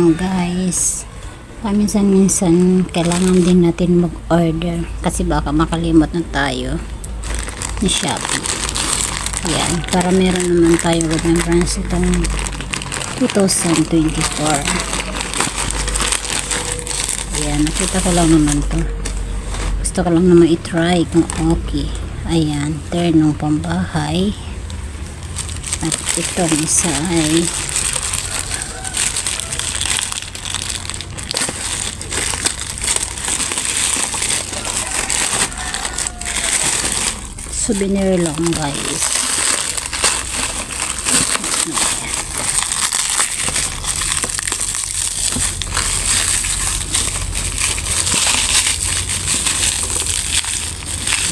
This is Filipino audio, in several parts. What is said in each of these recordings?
lang guys. Paminsan-minsan kailangan din natin mag-order kasi baka makalimot na tayo ni Shopee. Yan, para meron naman tayo remembrance itong 2024. Ayan, nakita ko lang naman to. Gusto ko lang naman i-try kung okay. Ayan, ternong pambahay. At itong isa ay souvenir lang guys.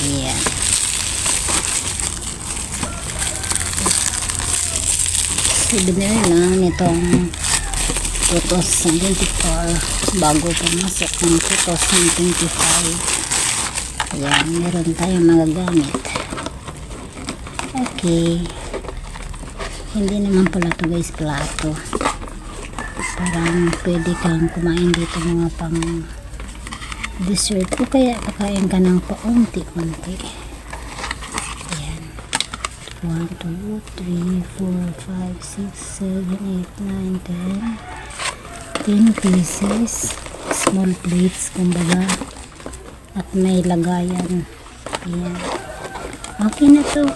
Ayan. Souvenir lang nitong 2024 bago pumasok ng 2025. Ayan, meron tayong magagamit. Okay. Hindi naman pala to guys plato. Parang pwede kang kumain dito mga pang dessert o kaya kakain ka ng paunti-unti. Ayan. 1, 2, 3, 4, 5, 6, 7, 8, 9, 10 pieces. Small plates kumbaga. At may lagayan. Ayan. Okay na to.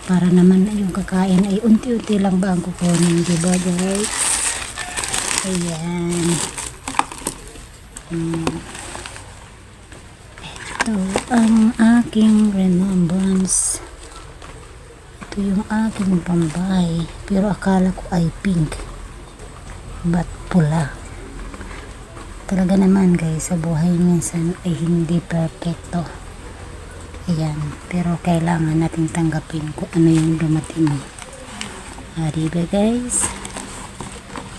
Para naman yung kakain ay unti-unti lang ba ang kukunin, diba guys? Ayan. Ito ang aking remembrance. Ito yung aking pambahay. Pero akala ko ay pink. But pula. Talaga naman guys, sa buhay minsan ay hindi perfecto. Ayan, pero kailangan nating tanggapin kung ano yung dumating. Diba guys?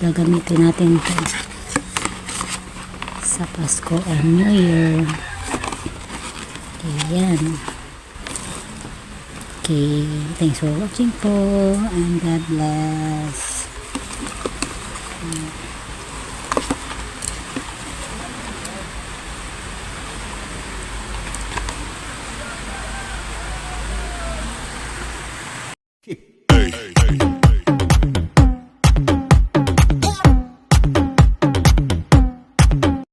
Gagamitin natin ito sa Pasko and New Year. Ayan. Okay, thanks for watching po and God bless.